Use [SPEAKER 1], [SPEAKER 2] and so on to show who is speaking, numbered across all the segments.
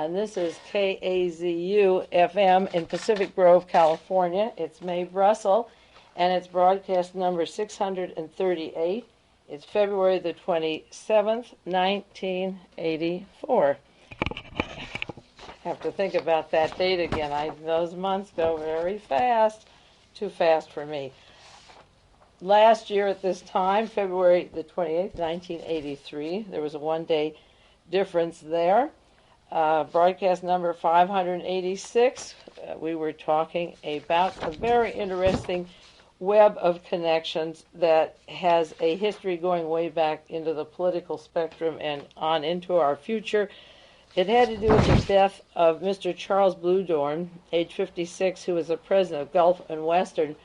[SPEAKER 1] and this is KAZU-FM in Pacific Grove, California. It's Mae Brussell, and it's broadcast number 638. It's February the 27th, 1984. Have to think about that date again. Those months go very fast, too fast for me. Last year at this time, February the 28th, 1983, there was a one-day difference there. Broadcast number 586, we were talking about a very interesting web of connections that has a history going way back into the political spectrum and on into our future. It had to do with the death of Mr. Charles Bluhdorn, age 56, who was the president of Gulf and Western,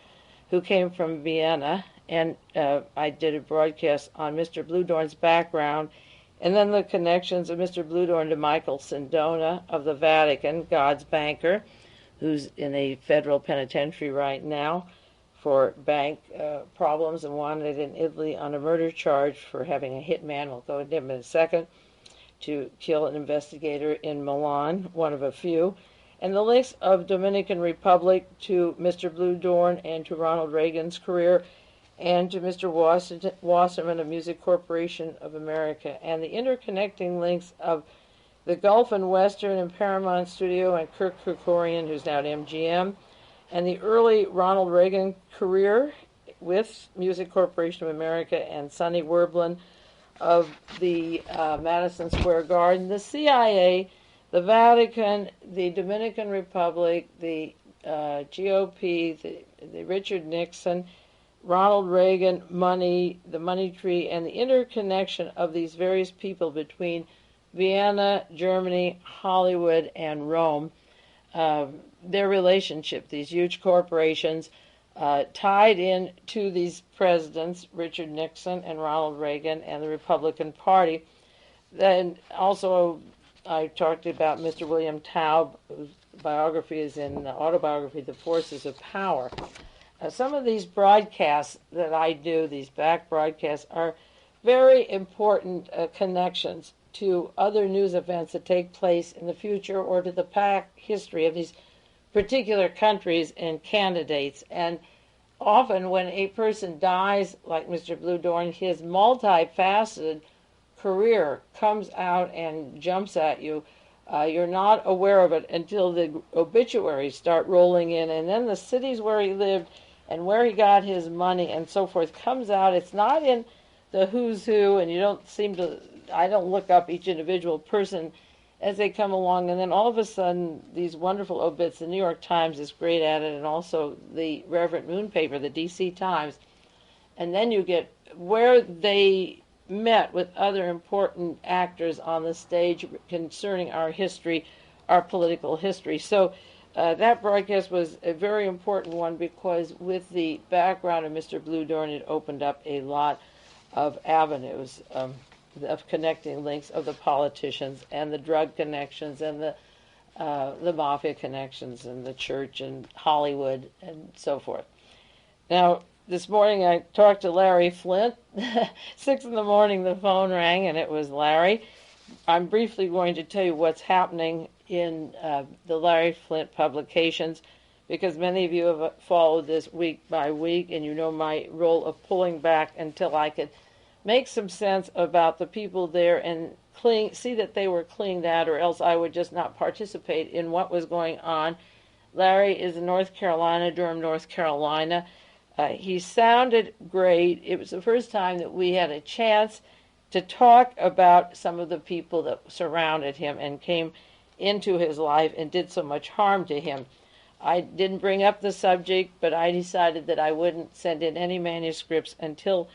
[SPEAKER 1] who came from Vienna. And I did a broadcast on Mr. Bluhdorn's background, and then the connections of Mr. Bluhdorn to Michael Sindona of the Vatican, God's banker, who's in a federal penitentiary right now for bank problems and wanted in Italy on a murder charge for having a hitman. We'll go into him in a second. To kill an investigator in Milan, one of a few, and the links of Dominican Republic to Mr. Bluhdorn and to Ronald Reagan's career, and to Mr. Wasserman of Music Corporation of America, and the interconnecting links of the Gulf and Western and Paramount Studio and Kirk Kerkorian, who's now at MGM, and the early Ronald Reagan career with Music Corporation of America and Sonny Werblin of the Madison Square Garden, the CIA, the Vatican, the Dominican Republic, the GOP, the Richard Nixon, Ronald Reagan, money, the money tree, and the interconnection of these various people between Vienna, Germany, Hollywood, and Rome. Their relationship, these huge corporations, tied in to these presidents, Richard Nixon and Ronald Reagan, and the Republican Party. Then also I talked about Mr. William Taub, whose biography is in the autobiography, The Forces of Power. Some of these broadcasts that I do, these back broadcasts, are very important connections to other news events that take place in the future or to the past history of these particular countries and candidates. And often when a person dies, like Mr. Bluhdorn, his multifaceted career comes out and jumps at you. You're not aware of it until the obituaries start rolling in, and then the cities where he lived and where he got his money and so forth comes out. It's not in the who's who, and I don't look up each individual person as they come along, and then all of a sudden these wonderful obits, the New York Times is great at it, and also the Reverend Moon paper, the DC Times, and then you get where they met with other important actors on the stage concerning our history, our political history. So that broadcast was a very important one because with the background of Mr. Bluhdorn, it opened up a lot of avenues of connecting links of the politicians and the drug connections and the mafia connections and the church and Hollywood and so forth. Now, this morning I talked to Larry Flint. 6 in the morning the phone rang and it was Larry. I'm briefly going to tell you what's happening in the Larry Flint publications because many of you have followed this week by week and you know my role of pulling back until I could make some sense about the people there and see that they were cleaned out, or else I would just not participate in what was going on. Larry is in North Carolina, Durham, North Carolina. He sounded great. It was the first time that we had a chance to talk about some of the people that surrounded him and came into his life and did so much harm to him. I didn't bring up the subject, but I decided that I wouldn't send in any manuscripts until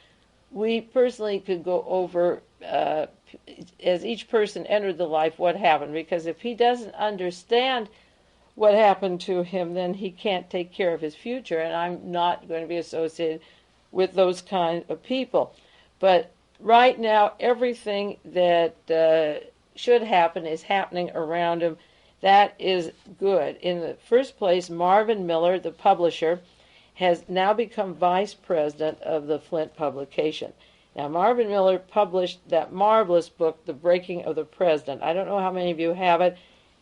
[SPEAKER 1] we personally could go over, as each person entered the life, what happened. Because if he doesn't understand what happened to him, then he can't take care of his future. And I'm not going to be associated with those kind of people. But right now, everything that should happen is happening around him. That is good. In the first place, Marvin Miller, the publisher, has now become vice president of the Flint publication. Now, Marvin Miller published that marvelous book, The Breaking of the President. I don't know how many of you have it.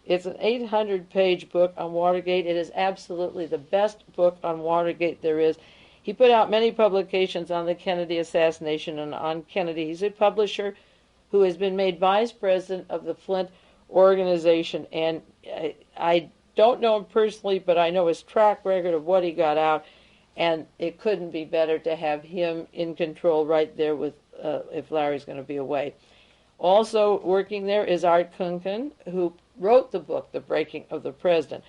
[SPEAKER 1] It's an 800-page book on Watergate. It is absolutely the best book on Watergate there is. He put out many publications on the Kennedy assassination and on Kennedy. He's a publisher who has been made vice president of the Flint organization, and I don't know him personally, but I know his track record of what he got out, and it couldn't be better to have him in control right there with if Larry's going to be away. Also working there is Art Kunken, who wrote the book, The Breaking of the President.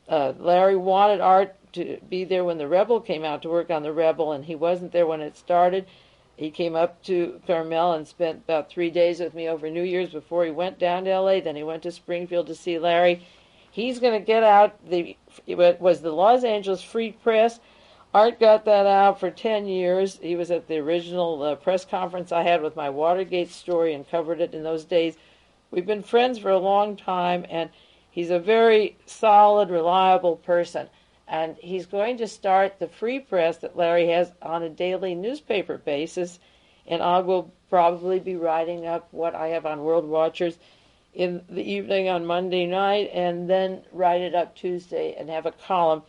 [SPEAKER 1] Larry wanted Art to be there when the Rebel came out to work on the Rebel, and he wasn't there when it started. He came up to Carmel and spent about 3 days with me over New Year's before he went down to L.A. Then he went to Springfield to see Larry. He's going to get out it was the Los Angeles Free Press. Art got that out for 10 years. He was at the original press conference I had with my Watergate story and covered it in those days. We've been friends for a long time, and he's a very solid, reliable person. And he's going to start the Free Press that Larry has on a daily newspaper basis, and I will probably be writing up what I have on World Watchers in the evening on Monday night, and then write it up Tuesday and have a column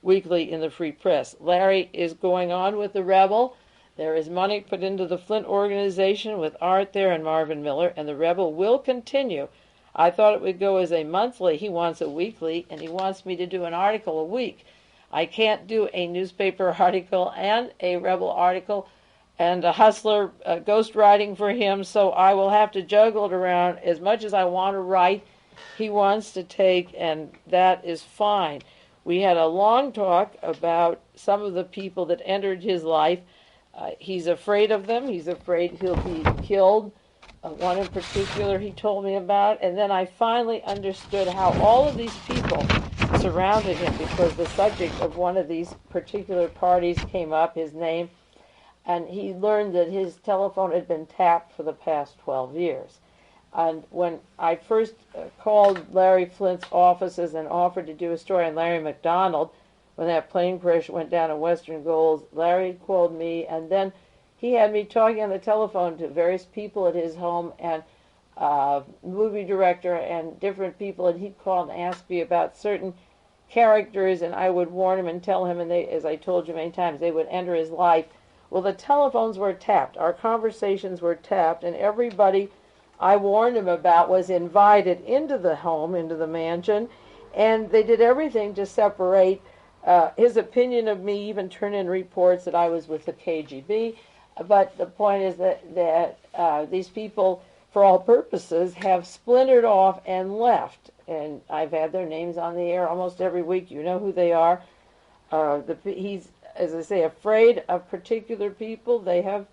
[SPEAKER 1] weekly in the Free Press. Larry is going on with the Rebel. There is money put into the Flint organization with Art there and Marvin Miller, and the Rebel will continue. I thought it would go as a monthly. He wants a weekly, and he wants me to do an article a week. I can't do a newspaper article and a Rebel article and a Hustler ghost writing for him, so I will have to juggle it around as much as I want to write. He wants to take, and that is fine. We had a long talk about some of the people that entered his life. He's afraid of them. He's afraid he'll be killed. One in particular he told me about. And then I finally understood how all of these people surrounded him, because the subject of one of these particular parties came up, his name, and he learned that his telephone had been tapped for the past 12 years. And when I first called Larry Flint's offices and offered to do a story on Larry McDonald, when that plane crash went down in Western Goals, Larry called me, and then he had me talking on the telephone to various people at his home, and movie director and different people, and he'd call and ask me about certain characters, and I would warn him and tell him, and they, as I told you many times, they would enter his life. Well, the telephones were tapped, our conversations were tapped, and everybody I warned him about was invited into the home, into the mansion, and they did everything to separate his opinion of me, even turn in reports that I was with the KGB. But the point is that these people, for all purposes, have splintered off and left. And I've had their names on the air almost every week. You know who they are. He's, as I say, afraid of particular people. They have,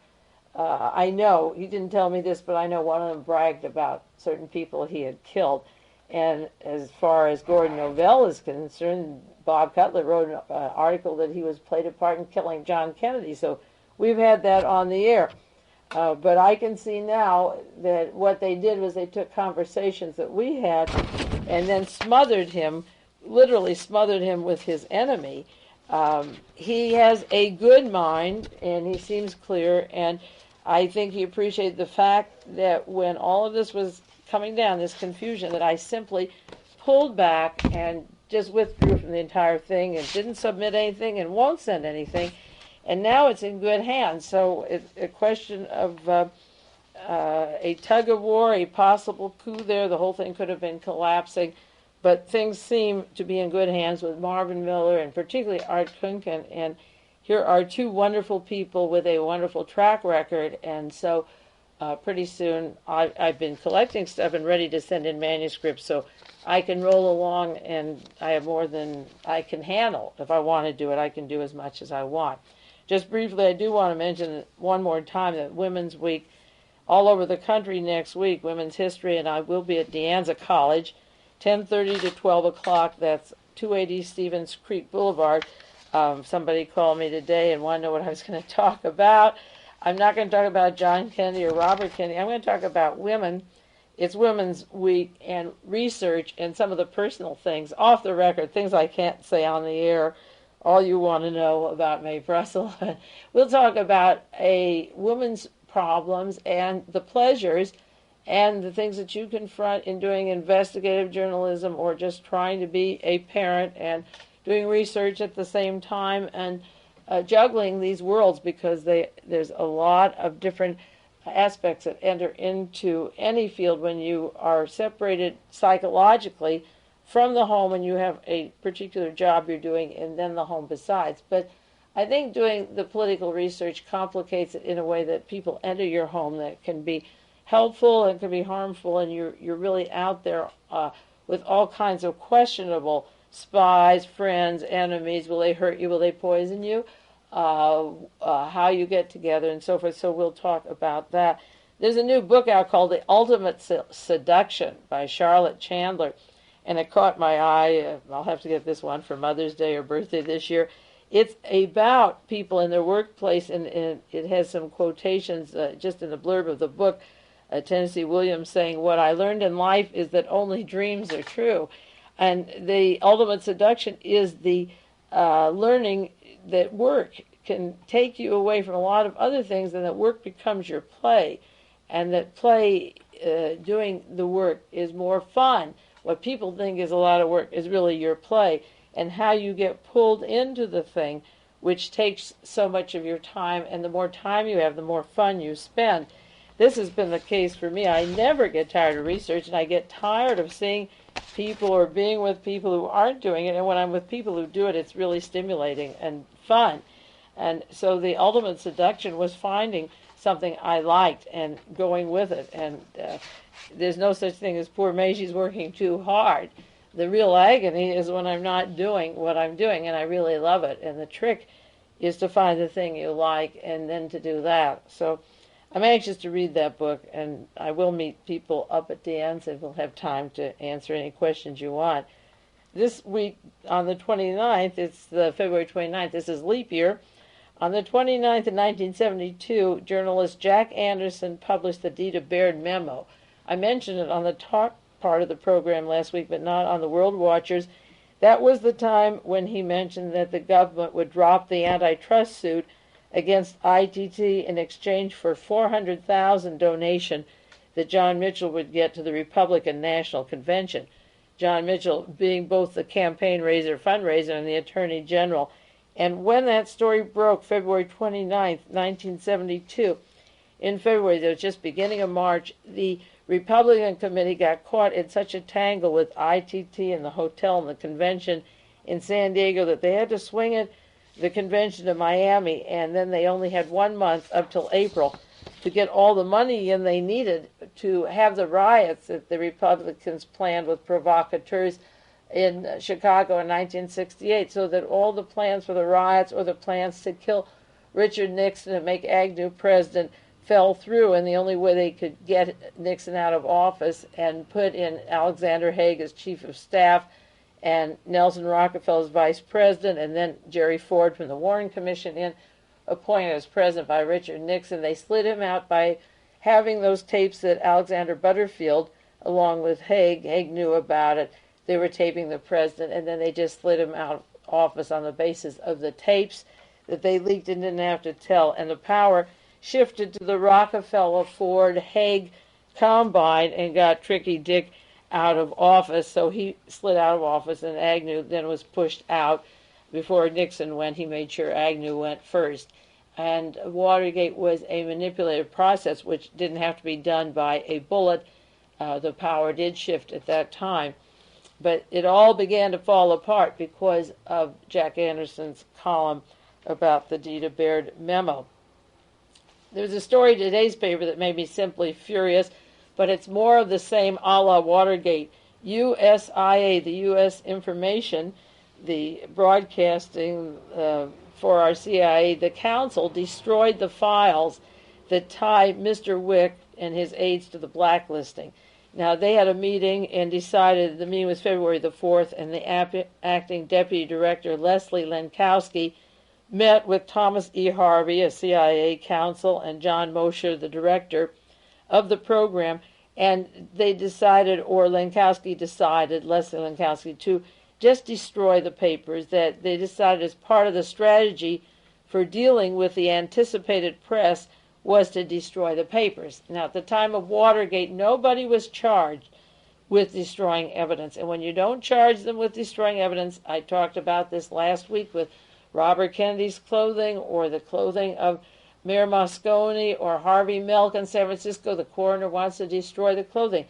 [SPEAKER 1] I know, he didn't tell me this, but I know one of them bragged about certain people he had killed. And as far as Gordon Novell is concerned, Bob Cutler wrote an article that he was played a part in killing John Kennedy. So we've had that on the air. But I can see now that what they did was they took conversations that we had and then smothered him, literally smothered him with his enemy. He has a good mind, and he seems clear, and I think he appreciated the fact that when all of this was coming down, this confusion, that I simply pulled back and just withdrew from the entire thing and didn't submit anything and won't send anything. And now it's in good hands. So it's a question of a tug of war, a possible coup there. The whole thing could have been collapsing. But things seem to be in good hands with Marvin Miller and particularly Art Kunken. And here are two wonderful people with a wonderful track record. And so pretty soon I've been collecting stuff and ready to send in manuscripts. So I can roll along, and I have more than I can handle. If I want to do it, I can do as much as I want. Just briefly, I do want to mention one more time that Women's Week all over the country next week, Women's History, and I will be at De Anza College, 10:30 to 12 o'clock. That's 280 Stevens Creek Boulevard. Somebody called me today and wanted to know what I was going to talk about. I'm not going to talk about John Kennedy or Robert Kennedy. I'm going to talk about women. It's Women's Week, and research and some of the personal things, off the record, things I can't say on the air, all you want to know about Mae Brussell. We'll talk about a woman's problems and the pleasures and the things that you confront in doing investigative journalism or just trying to be a parent and doing research at the same time, and juggling these worlds, because there's a lot of different aspects that enter into any field when you are separated psychologically from the home and you have a particular job you're doing and then the home besides. But I think doing the political research complicates it in a way that people enter your home that can be helpful and can be harmful, and you're really out there with all kinds of questionable spies, friends, enemies. Will they hurt you? Will they poison you? How you get together and so forth. So we'll talk about that. There's a new book out called The Ultimate Seduction by Charlotte Chandler, and it caught my eye. I'll have to get this one for Mother's Day or birthday this year. It's about people in their workplace, and it has some quotations just in the blurb of the book. Tennessee Williams saying, "What I learned in life is that only dreams are true." And the ultimate seduction is the learning that work can take you away from a lot of other things, and that work becomes your play, and that play, doing the work, is more fun. What people think is a lot of work is really your play, and how you get pulled into the thing, which takes so much of your time, and the more time you have, the more fun you spend. This has been the case for me. I never get tired of research, and I get tired of seeing people or being with people who aren't doing it, and when I'm with people who do it, it's really stimulating and fun. And so the ultimate seduction was finding something I liked and going with it, and there's no such thing as poor Mae, she's working too hard. The real agony is when I'm not doing what I'm doing, and I really love it, and the trick is to find the thing you like and then to do that. So I'm anxious to read that book, and I will meet people up at Dan's, and we'll have time to answer any questions you want. This week, on the 29th, it's the February 29th, this is leap year. On the 29th of 1972, journalist Jack Anderson published the Dita Baird memo. I mentioned it on the talk part of the program last week, but not on the World Watchers. That was the time when he mentioned that the government would drop the antitrust suit against ITT in exchange for $400,000 donation that John Mitchell would get to the Republican National Convention. John Mitchell being both the campaign fundraiser, and the Attorney General. And when that story broke, February 29th, 1972, in February, it was just beginning of March, the Republican committee got caught in such a tangle with ITT and the hotel and the convention in San Diego that they had to swing the convention to Miami, and then they only had 1 month up till April to get all the money in they needed to have the riots that the Republicans planned with provocateurs in Chicago in 1968, so that all the plans for the riots or the plans to kill Richard Nixon and make Agnew president fell through, and the only way they could get Nixon out of office and put in Alexander Haig as chief of staff and Nelson Rockefeller as vice president, and then Jerry Ford from the Warren Commission appointed as president by Richard Nixon. They slid him out by having those tapes that Alexander Butterfield, along with Haig knew about it. They were taping the president, and then they just slid him out of office on the basis of the tapes that they leaked and didn't have to tell. And the power shifted to the Rockefeller, Ford, Haig combine, and got Tricky Dick out of office. So he slid out of office, and Agnew then was pushed out. Before Nixon went, he made sure Agnew went first. And Watergate was a manipulative process which didn't have to be done by a bullet. The power did shift at that time. But it all began to fall apart because of Jack Anderson's column about the Dita Baird memo. There was a story in today's paper that made me simply furious, but it's more of the same a la Watergate. USIA, the U.S. Information, the broadcasting for our CIA, the council destroyed the files that tie Mr. Wick and his aides to the blacklisting. Now, they had a meeting and decided, the meeting was February the 4th, and the acting deputy director, Leslie Lenkowski, met with Thomas E. Harvey, a CIA counsel, and John Mosher, the director of the program, and they decided, or Lenkowski decided, Leslie Lenkowski, to just destroy the papers. That they decided as part of the strategy for dealing with the anticipated press was to destroy the papers. Now, at the time of Watergate, nobody was charged with destroying evidence. And when you don't charge them with destroying evidence, I talked about this last week with Robert Kennedy's clothing or the clothing of Mayor Moscone or Harvey Milk in San Francisco, the coroner wants to destroy the clothing.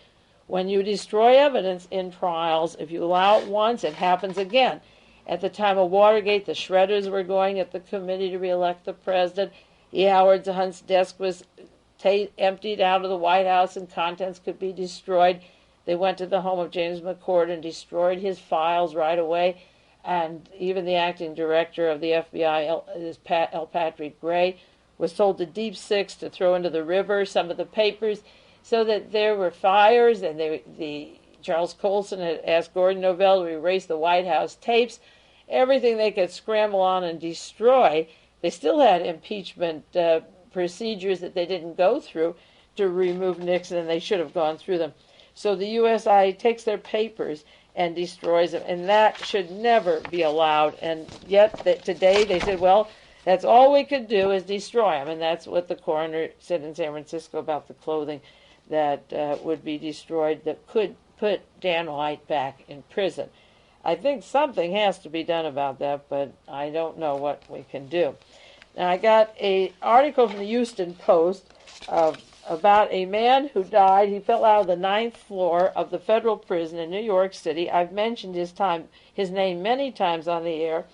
[SPEAKER 1] When you destroy evidence in trials, if you allow it once, it happens again. At the time of Watergate, the shredders were going at the committee to re-elect the president. E. Howard Hunt's desk was emptied out of the White House and contents could be destroyed. They went to the home of James McCord and destroyed his files right away. And even the acting director of the FBI, L. Patrick Gray, was told to Deep Six to throw into the river some of the papers so that there were fires. And Charles Colson had asked Gordon Novell to erase the White House tapes, everything they could scramble on and destroy. They still had impeachment procedures that they didn't go through to remove Nixon, and they should have gone through them. So the USI takes their papers and destroys them, and that should never be allowed. And yet today they said, well, that's all we could do is destroy them, and that's what the coroner said in San Francisco about the clothing that would be destroyed that could put Dan White back in prison. I think something has to be done about that, but I don't know what we can do. Now, I got an article from the Houston Post about a man who died. He fell out of the 9th floor of the federal prison in New York City. I've mentioned his name many times on the air,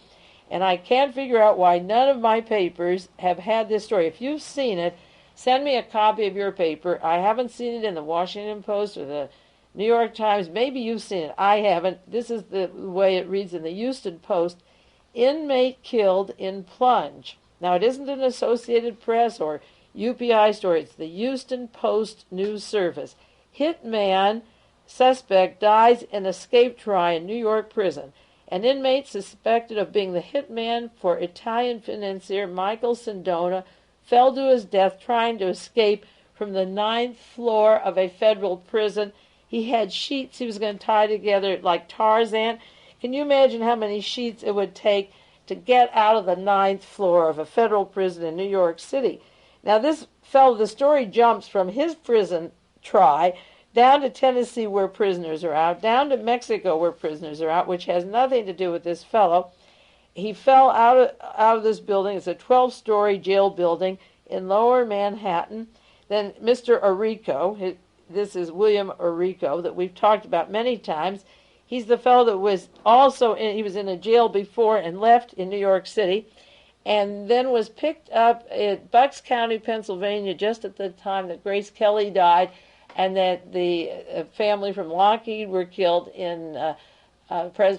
[SPEAKER 1] and I can't figure out why none of my papers have had this story. If you've seen it, send me a copy of your paper. I haven't seen it in the Washington Post or the New York Times. Maybe you've seen it. I haven't. This is the way it reads in the Houston Post. Inmate killed in plunge. Now, it isn't an Associated Press or UPI story. It's the Houston Post News Service. Hitman suspect dies in escape try in New York prison. An inmate suspected of being the hitman for Italian financier Michael Sindona fell to his death trying to escape from the 9th floor of a federal prison. He had sheets he was going to tie together like Tarzan. Can you imagine how many sheets it would take to get out of the 9th floor of a federal prison in New York City? Now, this fellow, the story jumps from his prison try down to Tennessee where prisoners are out, down to Mexico where prisoners are out, which has nothing to do with this fellow. He fell out of this building. It's a 12-story jail building in Lower Manhattan. Then Mr. Arrico, this is William Arrico that we've talked about many times. He's the fellow that was also he was in a jail before and left in New York City, and then was picked up at Bucks County, Pennsylvania, just at the time that Grace Kelly died, and that the family from Lockheed were killed in,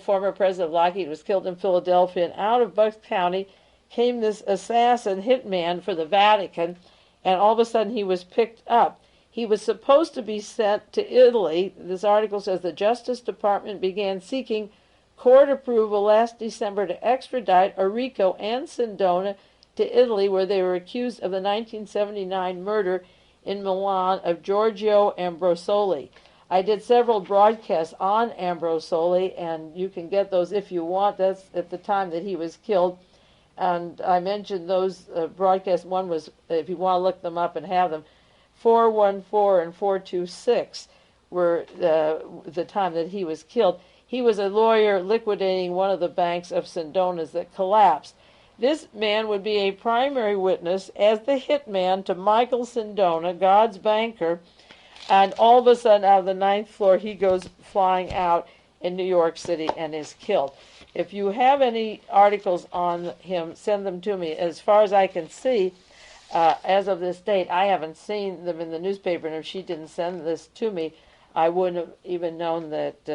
[SPEAKER 1] former president of Lockheed was killed in Philadelphia, and out of Bucks County came this assassin hitman for the Vatican, and all of a sudden he was picked up. He was supposed to be sent to Italy. This article says the Justice Department began seeking court approval last December to extradite Arrico and Sindona to Italy, where they were accused of the 1979 murder in Milan of Giorgio Ambrosoli. I did several broadcasts on Ambrosoli, and you can get those if you want. That's at the time that he was killed. And I mentioned those broadcasts. One was, if you want to look them up and have them, 414 and 426 were the time that he was killed. He was a lawyer liquidating one of the banks of Sindona's that collapsed. This man would be a primary witness as the hitman to Michael Sindona, God's banker, and all of a sudden out of the 9th floor he goes flying out in New York City and is killed. If you have any articles on him, send them to me. As far as I can see, as of this date, I haven't seen them in the newspaper, and if she didn't send this to me, I wouldn't have even known that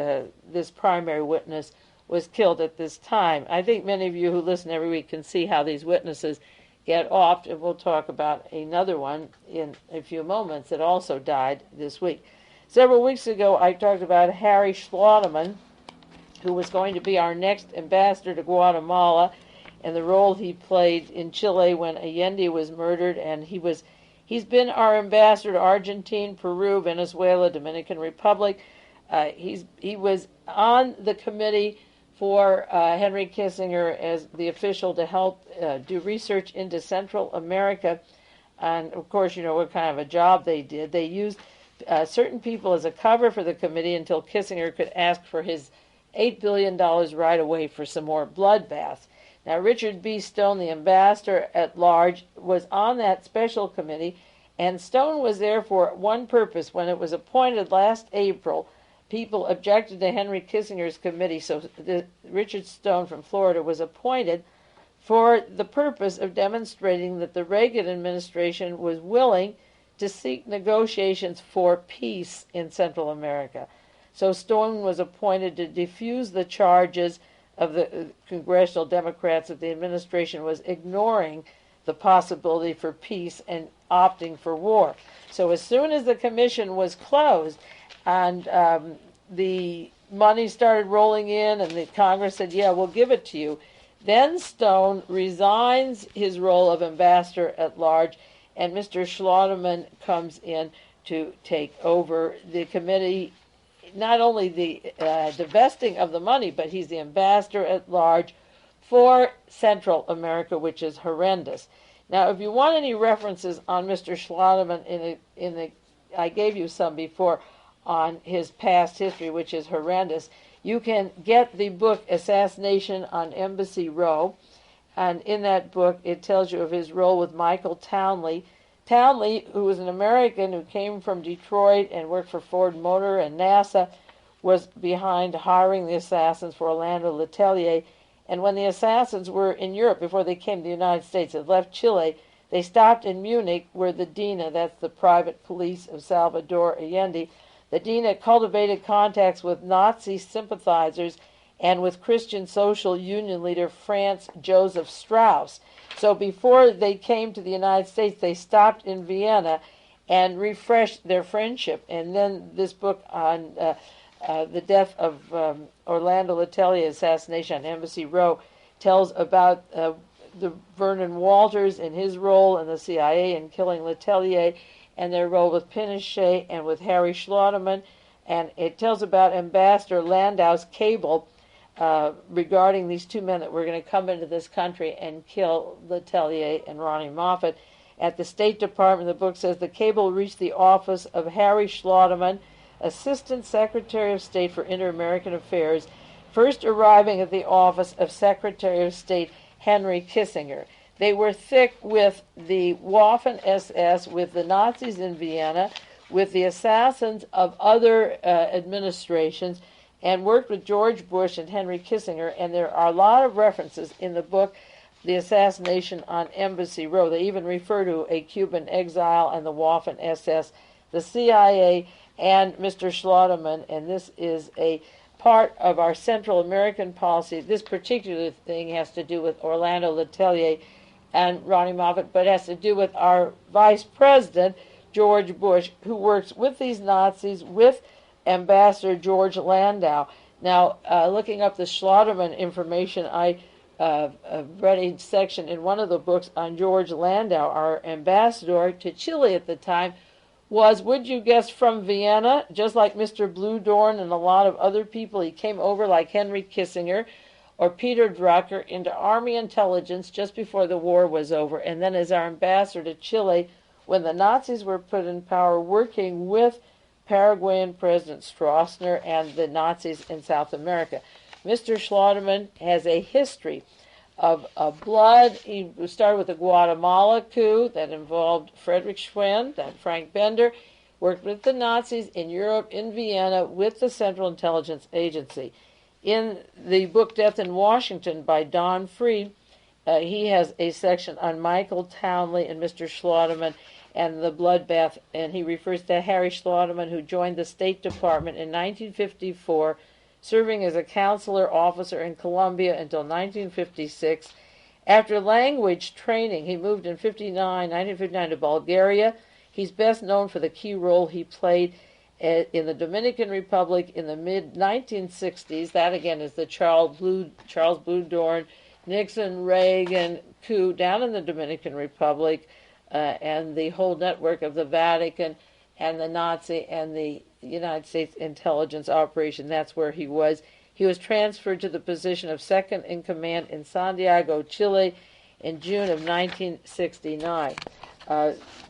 [SPEAKER 1] this primary witness was killed at this time. I think many of you who listen every week can see how these witnesses get off, and we'll talk about another one in a few moments that also died this week. Several weeks ago, I talked about Harry Schlotterman, who was going to be our next ambassador to Guatemala, and the role he played in Chile when Allende was murdered, and he's been our ambassador to Argentina, Peru, Venezuela, Dominican Republic. He was on the committee for Henry Kissinger as the official to help do research into Central America. And of course, you know what kind of a job they did. They used certain people as a cover for the committee until Kissinger could ask for his $8 billion right away for some more bloodbaths. Now, Richard B. Stone, the ambassador at large, was on that special committee, and Stone was there for one purpose. When it was appointed last April, people objected to Henry Kissinger's committee, so Richard Stone from Florida was appointed for the purpose of demonstrating that the Reagan administration was willing to seek negotiations for peace in Central America. So Stone was appointed to defuse the charges of the congressional Democrats that the administration was ignoring the possibility for peace and opting for war. So as soon as the commission was closed and the money started rolling in and the Congress said, yeah, we'll give it to you, then Stone resigns his role of ambassador at large, and Mr. Schlotterman comes in to take over the committee, not only the divesting of the money, but he's the ambassador at large for Central America, which is horrendous. Now, if you want any references on Mr. Schlotterman, I gave you some before on his past history, which is horrendous. You can get the book Assassination on Embassy Row, and in that book it tells you of his role with Michael Townley. Townley, who was an American who came from Detroit and worked for Ford Motor and NASA, was behind hiring the assassins for Orlando Letelier. And when the assassins were in Europe, before they came to the United States, had left Chile, they stopped in Munich, where the DINA, that's the private police of Salvador Allende, the DINA cultivated contacts with Nazi sympathizers and with Christian Social Union leader Franz Joseph Strauss. So before they came to the United States, they stopped in Vienna and refreshed their friendship. And then this book on the death of Orlando Letelier, assassination on Embassy Row, tells about the Vernon Walters and his role in the CIA in killing Letelier, and their role with Pinochet and with Harry Schlotterman. And it tells about Ambassador Landau's cable regarding these two men that were going to come into this country and kill Letelier and Ronnie Moffat. At the State Department, the book says the cable reached the office of Harry Schlotterman, Assistant Secretary of State for Inter-American Affairs, first arriving at the office of Secretary of State Henry Kissinger. They were thick with the Waffen-SS, with the Nazis in Vienna, with the assassins of other administrations, and worked with George Bush and Henry Kissinger. And there are a lot of references in the book, The Assassination on Embassy Row. They even refer to a Cuban exile and the Waffen-SS, the CIA, and Mr. Schlotterman. And this is a part of our Central American policy. This particular thing has to do with Orlando Letelier and Ronnie Moffat, but it has to do with our Vice President, George Bush, who works with these Nazis, with Ambassador George Landau. Now, looking up the Schlotterman information, I read a section in one of the books on George Landau, our ambassador to Chile at the time, was, would you guess, from Vienna, just like Mr. Bluhdorn and a lot of other people. He came over like Henry Kissinger or Peter Drucker into Army intelligence just before the war was over, and then as our ambassador to Chile when the Nazis were put in power, working with Paraguayan President Stroessner and the Nazis in South America. Mr. Schlotterman has a history of blood. He started with the Guatemala coup that involved Frederick Schwenn and Frank Bender, worked with the Nazis in Europe, in Vienna, with the Central Intelligence Agency. In the book Death in Washington by Don Freed, he has a section on Michael Townley and Mr. Schlotterman and the bloodbath, and he refers to Harry Schlotterman, who joined the State Department in 1954, serving as a consular officer in Colombia until 1956. After language training, he moved in 1959 to Bulgaria. He's best known for the key role he played in the Dominican Republic in the mid-1960s. That, again, is the Charles Bluhdorn, Nixon-Reagan coup down in the Dominican Republic, and the whole network of the Vatican and the Nazi and the United States intelligence operation. That's where he was. He was transferred to the position of second in command in Santiago, Chile, in June of 1969.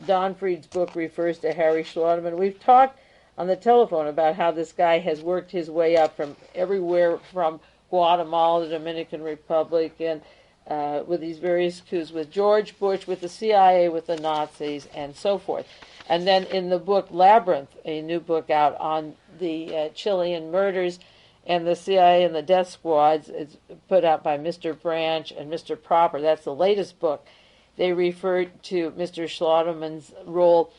[SPEAKER 1] Don Fried's book refers to Harry Schlotterman. We've talked on the telephone about how this guy has worked his way up from everywhere from Guatemala, the Dominican Republic, and with these various coups with George Bush, with the CIA, with the Nazis, and so forth. And then in the book Labyrinth, a new book out on the Chilean murders and the CIA and the death squads, it's put out by Mr. Branch and Mr. Proper. That's the latest book. They refer to Mr. Schlotterman's role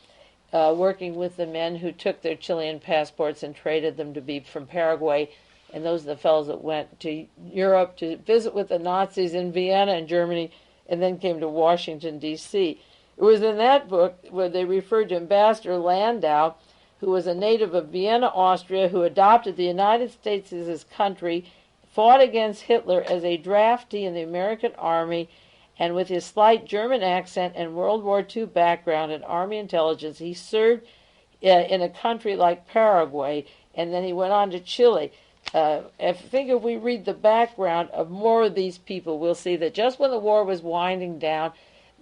[SPEAKER 1] working with the men who took their Chilean passports and traded them to be from Paraguay. And those are the fellows that went to Europe to visit with the Nazis in Vienna and Germany and then came to Washington, D.C. It was in that book where they referred to Ambassador Landau, who was a native of Vienna, Austria, who adopted the United States as his country, fought against Hitler as a draftee in the American Army, and with his slight German accent and World War II background in Army intelligence, he served in a country like Paraguay, and then he went on to Chile. I think if we read the background of more of these people, we'll see that just when the war was winding down,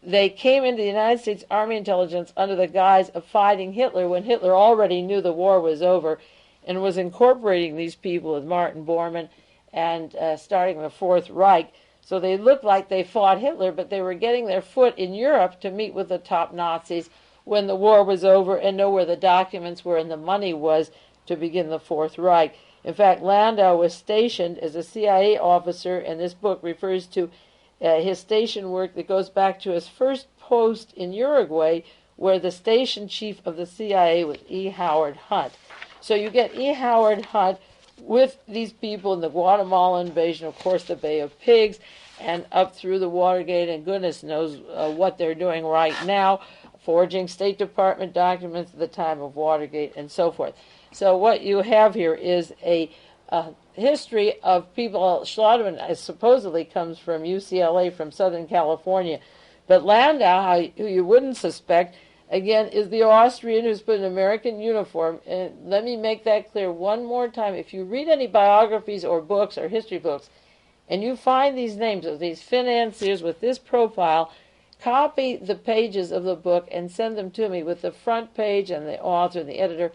[SPEAKER 1] they came into the United States Army intelligence under the guise of fighting Hitler when Hitler already knew the war was over and was incorporating these people with Martin Bormann and starting the Fourth Reich. So they looked like they fought Hitler, but they were getting their foot in Europe to meet with the top Nazis when the war was over and know where the documents were and the money was to begin the Fourth Reich. In fact, Landau was stationed as a CIA officer, and this book refers to his station work that goes back to his first post in Uruguay, where the station chief of the CIA was E. Howard Hunt. So you get E. Howard Hunt with these people in the Guatemala invasion, of course, the Bay of Pigs, and up through the Watergate, and goodness knows what they're doing right now, forging State Department documents at the time of Watergate, and so forth. So what you have here is a history of people. Schlotterman supposedly comes from UCLA, from Southern California. But Landau, who you wouldn't suspect, again, is the Austrian who's put an American uniform. And let me make that clear one more time. If you read any biographies or books or history books, and you find these names of these financiers with this profile, copy the pages of the book and send them to me with the front page and the author and the editor,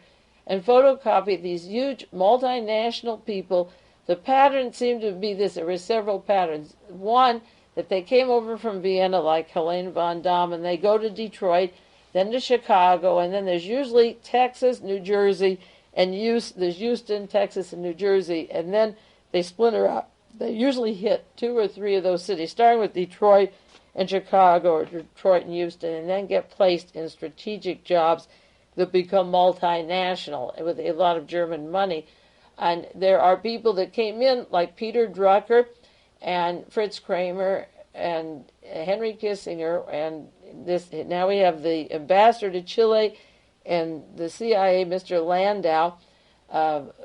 [SPEAKER 1] and photocopy these huge multinational people. The pattern seemed to be this. There were several patterns. One, that they came over from Vienna, like Helene von Damme, and they go to Detroit, then to Chicago, and then there's usually Texas, New Jersey, and there's Houston, Texas, and New Jersey, and then they splinter out. They usually hit 2 or 3 of those cities, starting with Detroit and Chicago, or Detroit and Houston, and then get placed in strategic jobs that become multinational with a lot of German money. And there are people that came in, like Peter Drucker and Fritz Kramer and Henry Kissinger, and this. Now we have the ambassador to Chile and the CIA, Mr. Landau,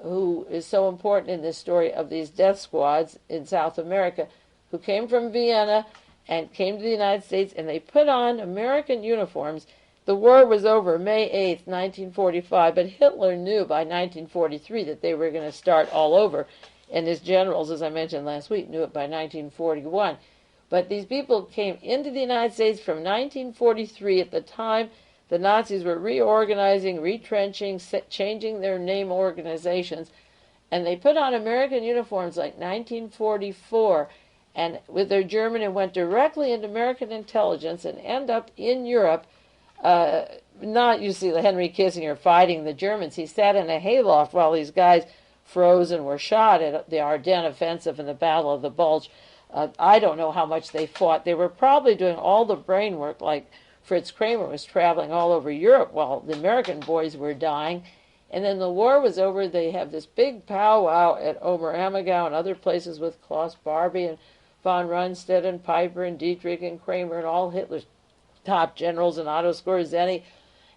[SPEAKER 1] who is so important in this story of these death squads in South America, who came from Vienna and came to the United States, and they put on American uniforms. The war was over May 8th, 1945, but Hitler knew by 1943 that they were going to start all over, and his generals, as I mentioned last week, knew it by 1941. But these people came into the United States from 1943. At the time, the Nazis were reorganizing, retrenching, changing their name organizations, and they put on American uniforms like 1944, and with their German, and went directly into American intelligence and end up in Europe. Not, you see, Henry Kissinger fighting the Germans. He sat in a hayloft while these guys froze and were shot at the Ardennes offensive and the Battle of the Bulge. I don't know how much they fought. They were probably doing all the brain work, like Fritz Kramer was traveling all over Europe while the American boys were dying. And then the war was over. They have this big powwow at Ober Ammergau and other places with Klaus Barbie and von Rundstedt and Piper and Dietrich and Kramer and all Hitler's top generals and Otto Skorzeny,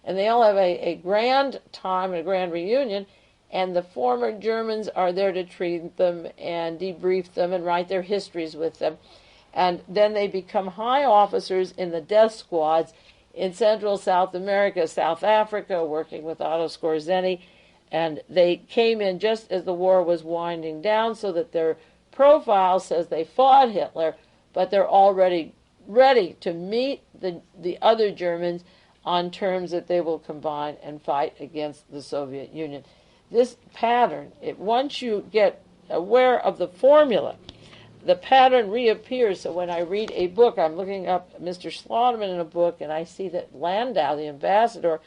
[SPEAKER 1] and they all have a grand time and a grand reunion, and the former Germans are there to treat them and debrief them and write their histories with them. And then they become high officers in the death squads in Central South America, South Africa, working with Otto Skorzeny, and they came in just as the war was winding down, so that their profile says they fought Hitler, but they're already ready to meet the other Germans on terms that they will combine and fight against the Soviet Union. This pattern, once you get aware of the formula, the pattern reappears. So when I read a book, I'm looking up Mr. Slaughterman in a book, and I see that Landau, the ambassador,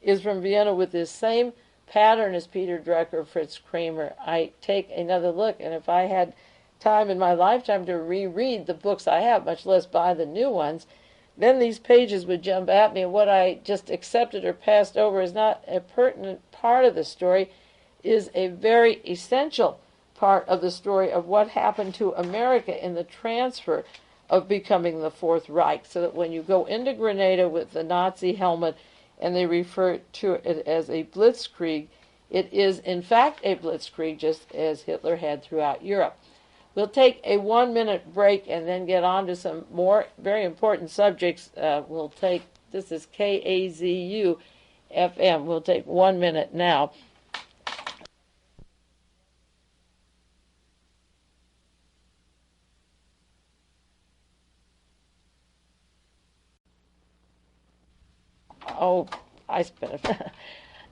[SPEAKER 1] is from Vienna with this same pattern as Peter Drucker, Fritz Kramer. I take another look, and if I had time in my lifetime to reread the books I have, much less buy the new ones, then these pages would jump at me, and what I just accepted or passed over is not a pertinent part of the story, is a very essential part of the story of what happened to America in the transfer of becoming the Fourth Reich, so that when you go into Grenada with the Nazi helmet and they refer to it as a blitzkrieg, it is in fact a blitzkrieg, just as Hitler had throughout Europe. We'll take a 1-minute break and then get on to some more very important subjects. This is KAZU FM. We'll take 1 minute now.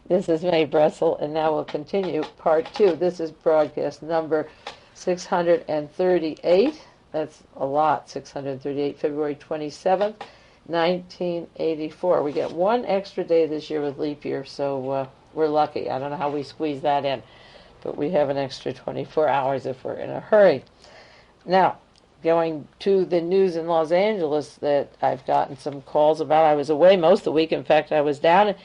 [SPEAKER 1] This is Mae Brussell, and now we'll continue part 2. This is broadcast number 638. That's a lot, 638, February 27th, 1984. We get one extra day this year with leap year, so we're lucky. I don't know how we squeeze that in, but we have an extra 24 hours if we're in a hurry. Now, going to the news in Los Angeles that I've gotten some calls about. I was away most of the week. In fact, I was down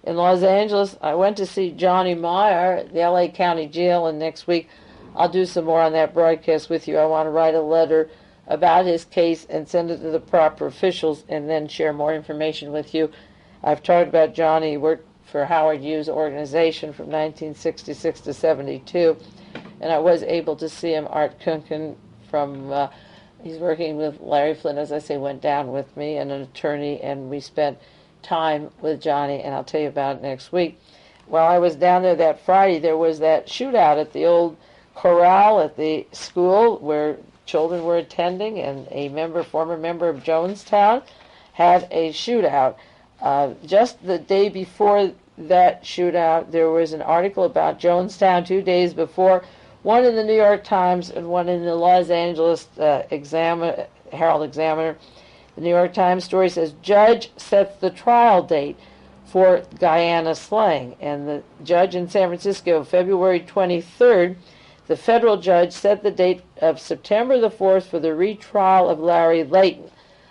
[SPEAKER 1] in Los Angeles. I went to see Johnny Meyer at the LA County Jail, and next week I'll do some more on that broadcast with you. I want to write a letter about his case and send it to the proper officials and then share more information with you. I've talked about Johnny. He worked for Howard Hughes' organization from 1966 to 72, and I was able to see him. Art Kunken from he's working with Larry Flynn, as I say, went down with me, and an attorney, and we spent time with Johnny, and I'll tell you about it next week. While I was down there that Friday, there was that shootout at the old corral at the school where children were attending, and a former member of Jonestown had a shootout. Just the day before that shootout, there was an article about Jonestown 2 days before, one in the New York Times and one in the Los Angeles Herald Examiner. The New York Times story says, judge sets the trial date for Guyana slaying. And the judge in San Francisco, February 23rd, the federal judge set the date of September the 4th for the retrial of Larry Layton.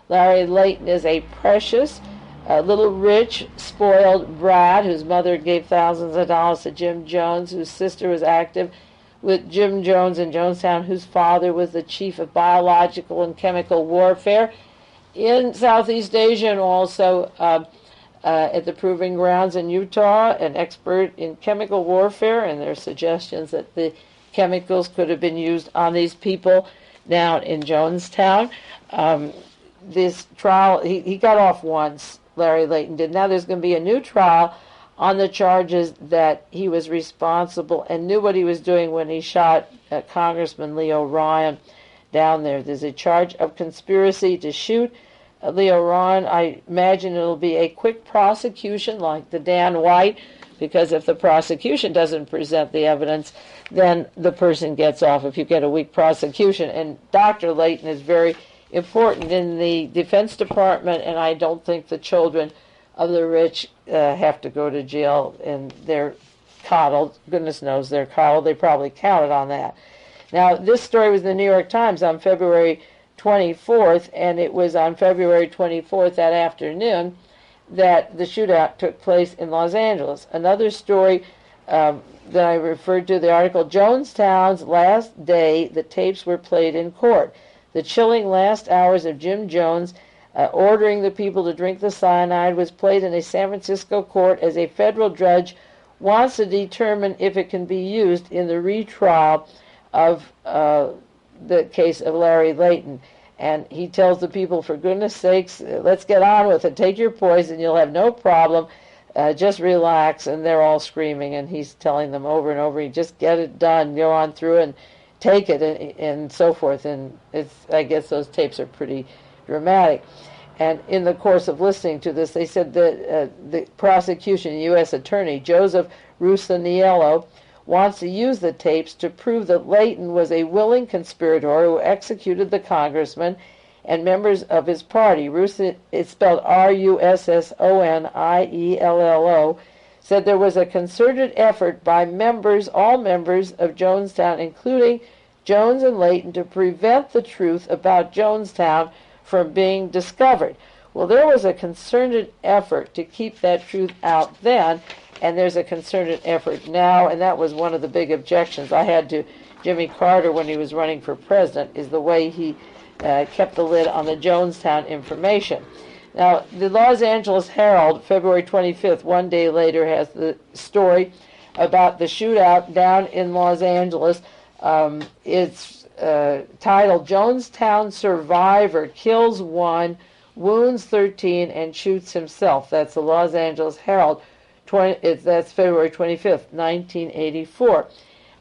[SPEAKER 1] Larry Layton is a precious, little rich, spoiled brat whose mother gave thousands of dollars to Jim Jones, whose sister was active with Jim Jones in Jonestown, whose father was the chief of biological and chemical warfare in Southeast Asia, and also at the Proving Grounds in Utah, an expert in chemical warfare, and there are suggestions that the chemicals could have been used on these people down in Jonestown. This trial, he got off once, Larry Layton did. Now there's going to be a new trial on the charges that he was responsible and knew what he was doing when he shot Congressman Leo Ryan down there. There's a charge of conspiracy to shoot Leo Ryan. I imagine it'll be a quick prosecution like the Dan White, because if the prosecution doesn't present the evidence, then the person gets off if you get a weak prosecution. And Dr. Layton is very important in the Defense Department, and I don't think the children of the rich have to go to jail, and they're coddled. Goodness knows they're coddled. They probably counted on that. Now, this story was in the New York Times on February 24th, and it was on February 24th that afternoon that the shootout took place in Los Angeles. Another story that I referred to, the article, Jonestown's last day, the tapes were played in court. The chilling last hours of Jim Jones ordering the people to drink the cyanide was played in a San Francisco court as a federal judge wants to determine if it can be used in the retrial of the case of Larry Layton. And he tells the people, for goodness sakes, let's get on with it. Take your poison. You'll have no problem. Just relax. And they're all screaming. And he's telling them over and over, just get it done. Go on through and take it and so forth. And I guess those tapes are pretty dramatic. And in the course of listening to this, they said that the prosecution, U.S. Attorney Joseph Rusaniello, wants to use the tapes to prove that Layton was a willing conspirator who executed the congressman and members of his party. It's spelled Russoniello, said there was a concerted effort by all members of Jonestown, including Jones and Layton, to prevent the truth about Jonestown from being discovered. Well, there was a concerted effort to keep that truth out then, and there's a concerted effort now, and that was one of the big objections I had to Jimmy Carter when he was running for president, is the way he kept the lid on the Jonestown information. Now, the Los Angeles Herald, February 25th, one day later, has the story about the shootout down in Los Angeles. It's titled, Jonestown Survivor Kills One, Wounds 13, and Shoots Himself. That's the Los Angeles Herald. That's February 25th, 1984.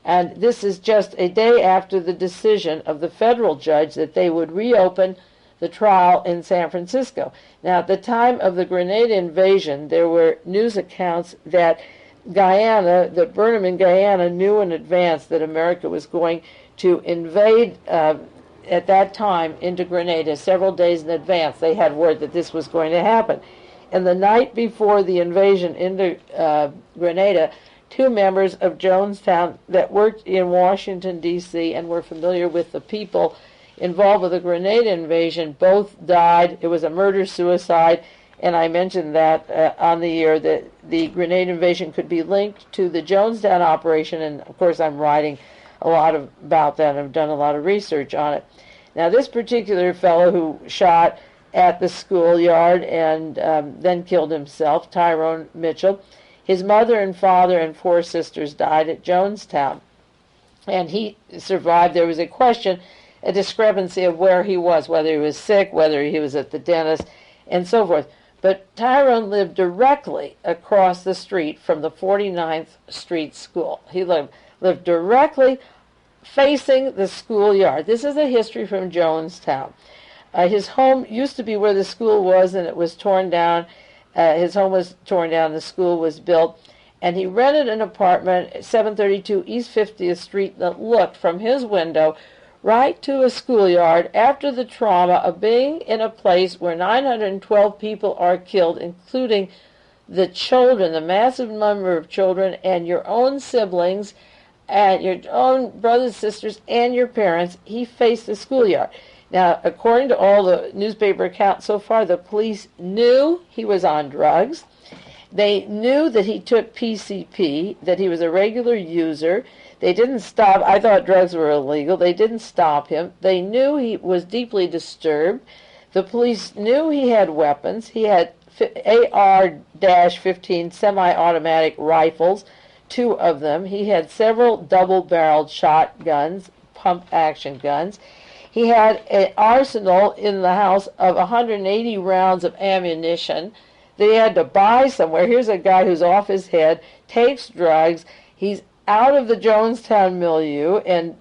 [SPEAKER 1] And this is just a day after the decision of the federal judge that they would reopen the trial in San Francisco. Now, at the time of the Grenada invasion, there were news accounts that Burnham in Guyana knew in advance that America was going to invade at that time into Grenada several days in advance. They had word that this was going to happen. And the night before the invasion into Grenada, two members of Jonestown that worked in Washington, D.C. and were familiar with the people involved with the Grenada invasion both died. It was a murder-suicide, and I mentioned that on the air, that the Grenada invasion could be linked to the Jonestown operation, and of course I'm writing a lot about that. I've done a lot of research on it. Now, this particular fellow who shot at the schoolyard and then killed himself, Tyrone Mitchell, his mother and father and four sisters died at Jonestown, and he survived. There was a discrepancy of where he was, whether he was sick, whether he was at the dentist, and so forth. But Tyrone lived directly across the street from the 49th Street School. He lived directly facing the schoolyard. This is a history from Jonestown. His home used to be where the school was, and it was torn down. His home was torn down, the school was built, and he rented an apartment, 732 East 50th Street, that looked from his window right to a schoolyard after the trauma of being in a place where 912 people are killed, including the children, the massive number of children, and your own siblings, and your own brothers, sisters, and your parents. He faced the schoolyard. Now, according to all the newspaper accounts so far, the police knew he was on drugs. They knew that he took PCP, that he was a regular user. They didn't stop. I thought drugs were illegal. They didn't stop him. They knew he was deeply disturbed. The police knew he had weapons. He had AR-15 semi-automatic rifles, 2 of them. He had several double-barreled shotguns, pump-action guns. He had an arsenal in the house of 180 rounds of ammunition that he had to buy somewhere. Here's a guy who's off his head, takes drugs. He's out of the Jonestown milieu, and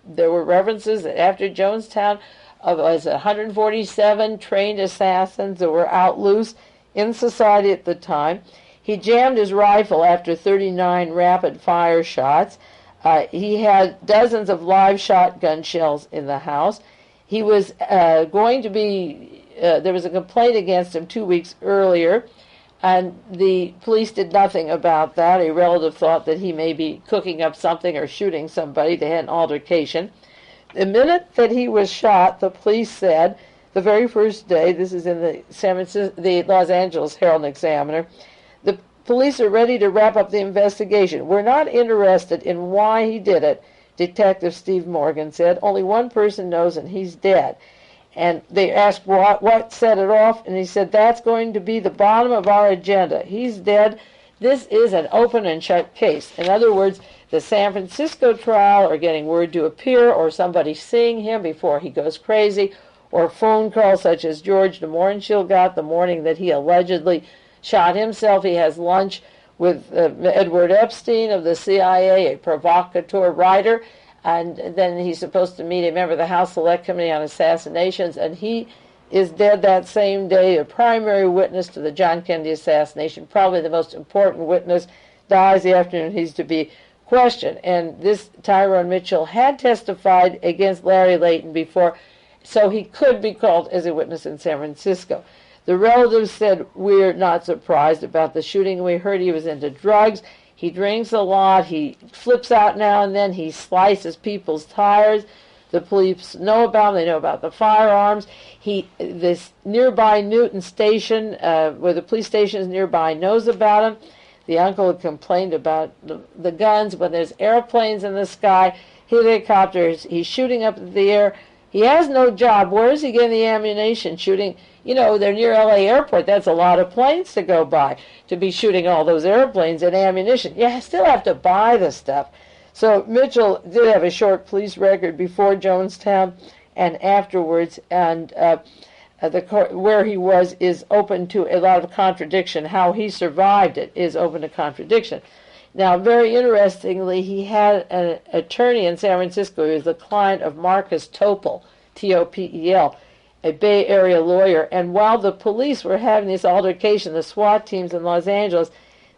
[SPEAKER 1] there were references that after Jonestown was 147 trained assassins that were out loose in society at the time. He jammed his rifle after 39 rapid-fire shots. He had dozens of live shotgun shells in the house. He was going to be, there was a complaint against him 2 weeks earlier, and the police did nothing about that. A relative thought that he may be cooking up something or shooting somebody. They had an altercation. The minute that he was shot, the police said, the very first day, this is in the Los Angeles Herald and Examiner, the police are ready to wrap up the investigation. We're not interested in why he did it, Detective Steve Morgan said. Only one person knows, and he's dead. And they asked what set it off, and he said, that's going to be the bottom of our agenda. He's dead. This is an open and shut case. In other words, the San Francisco trial, or getting word to appear, or somebody seeing him before he goes crazy, or phone calls such as George de Mohrenschildt got the morning that he allegedly shot himself. He has lunch with Edward Epstein of the CIA, a provocateur writer, and then he's supposed to meet a member of the House Select Committee on Assassinations, and he is dead that same day. A primary witness to the John Kennedy assassination, probably the most important witness, dies the afternoon he's to be questioned. And this Tyrone Mitchell had testified against Larry Layton before, so he could be called as a witness in San Francisco. The relatives said, "We're not surprised about the shooting. We heard he was into drugs. He drinks a lot. He flips out now and then. He slices people's tires. The police know about him. They know about the firearms. This nearby Newton station, where the police station is nearby, knows about him. The uncle had complained about the guns. When there's airplanes in the sky, helicopters, he's shooting up in the air. He has no job. Where is he getting the ammunition? Shooting, they're near L.A. airport. That's a lot of planes to go by, to be shooting all those airplanes and ammunition. You still have to buy the stuff." So Mitchell did have a short police record before Jonestown and afterwards, and the court where he was is open to a lot of contradiction. How he survived it is open to contradiction. Now, very interestingly, he had an attorney in San Francisco. He was the client of Marcus Topel, T-O-P-E-L, a Bay Area lawyer. And while the police were having this altercation, the SWAT teams in Los Angeles,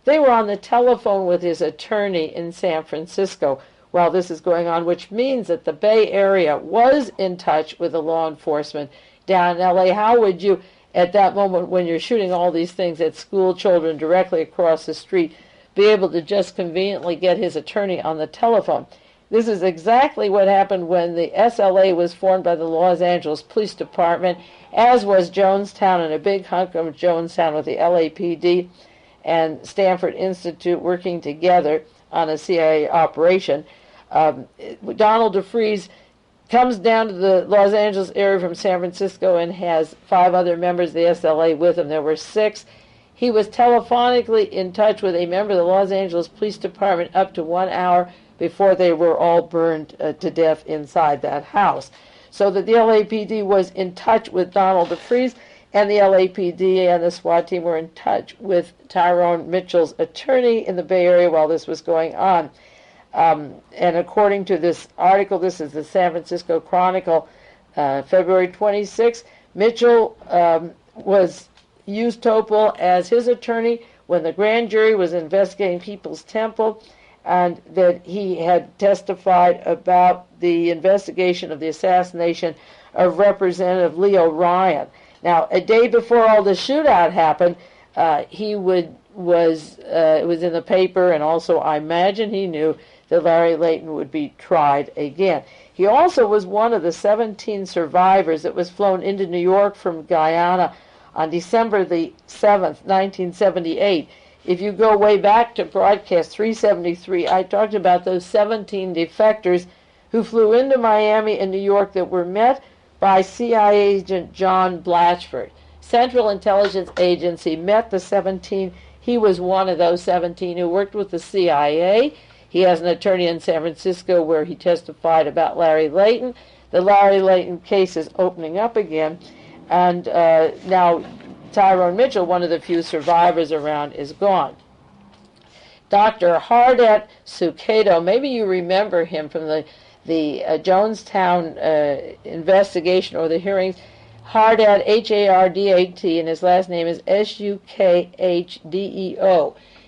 [SPEAKER 1] they were on the telephone with his attorney in San Francisco while this is going on, which means that the Bay Area was in touch with the law enforcement down in L.A. How would you, at that moment when you're shooting all these things at school children directly across the street, be able to just conveniently get his attorney on the telephone? This is exactly what happened when the SLA was formed by the Los Angeles Police Department, as was Jonestown, and a big hunk of Jonestown with the LAPD and Stanford Institute working together on a CIA operation. Donald DeFreeze comes down to the Los Angeles area from San Francisco and has 5 other members of the SLA with him. There were 6. He was telephonically in touch with a member of the Los Angeles Police Department up to 1 hour before they were all burned to death inside that house. So that the LAPD was in touch with Donald DeFreeze, and the LAPD and the SWAT team were in touch with Tyrone Mitchell's attorney in the Bay Area while this was going on. And according to this article, this is the San Francisco Chronicle, February 26, Mitchell used Topel as his attorney when the grand jury was investigating People's Temple, and that he had testified about the investigation of the assassination of Representative Leo Ryan. Now, a day before all the shootout happened, it was in the paper, and also I imagine he knew that Larry Layton would be tried again. He also was one of the 17 survivors that was flown into New York from Guyana on December the 7th, 1978. If you go way back to broadcast 373, I talked about those 17 defectors who flew into Miami and New York that were met by CIA agent John Blatchford. Central Intelligence Agency met the 17. He was one of those 17 who worked with the CIA. He has an attorney in San Francisco where he testified about Larry Layton. The Larry Layton case is opening up again. And now Tyrone Mitchell, one of the few survivors around, is gone. Dr. Hardet Suketo, maybe you remember him from the Jonestown investigation or the hearings. Hardat, H-A-R-D-A-T, and his last name is S-U-K-H-D-E-O.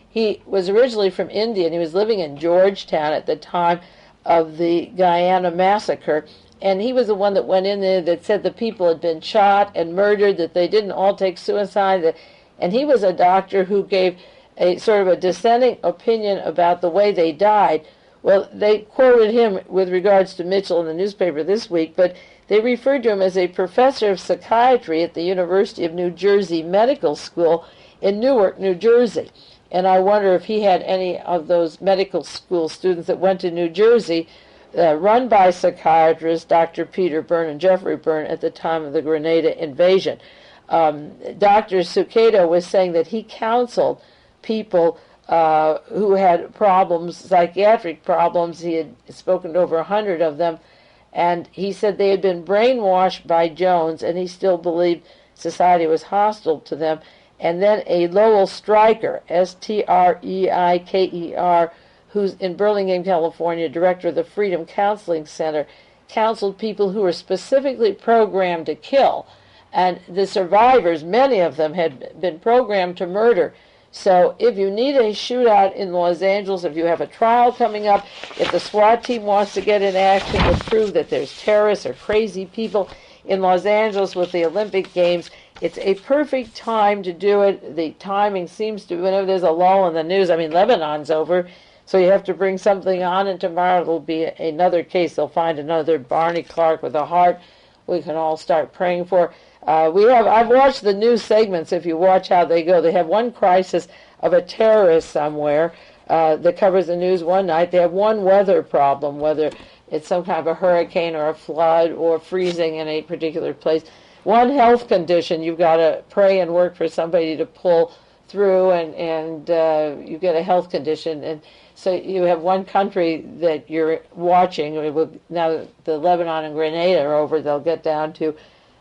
[SPEAKER 1] He was originally from India, and he was living in Georgetown at the time of the Guyana massacre. And he was the one that went in there that said the people had been shot and murdered, that they didn't all take suicide. And he was a doctor who gave a sort of a dissenting opinion about the way they died. Well, they quoted him with regards to Mitchell in the newspaper this week, but they referred to him as a professor of psychiatry at the University of New Jersey Medical School in Newark, New Jersey. And I wonder if he had any of those medical school students that went to New Jersey run by psychiatrists Dr. Peter Byrne and Jeffrey Byrne at the time of the Grenada invasion. Dr. Suketo was saying that he counseled people who had problems, psychiatric problems. He had spoken to over 100 of them, and he said they had been brainwashed by Jones, and he still believed society was hostile to them. And then a Lowell Streicher, S-T-R-E-I-K-E-R, who's in Burlingame, California, director of the Freedom Counseling Center, counseled people who were specifically programmed to kill. And the survivors, many of them, had been programmed to murder. So if you need a shootout in Los Angeles, if you have a trial coming up, if the SWAT team wants to get in action to prove that there's terrorists or crazy people in Los Angeles with the Olympic Games, it's a perfect time to do it. The timing seems to, whenever there's a lull in the news, I mean, Lebanon's over, so you have to bring something on, and tomorrow there'll be another case. They'll find another Barney Clark with a heart we can all start praying for. I've watched the news segments. If you watch how they go, they have one crisis of a terrorist somewhere that covers the news one night. They have one weather problem, whether it's some kind of a hurricane or a flood or freezing in a particular place. One health condition, you've got to pray and work for somebody to pull through, and you get a health condition. And so you have one country that you're watching. Now the Lebanon and Grenada are over, they'll get down to,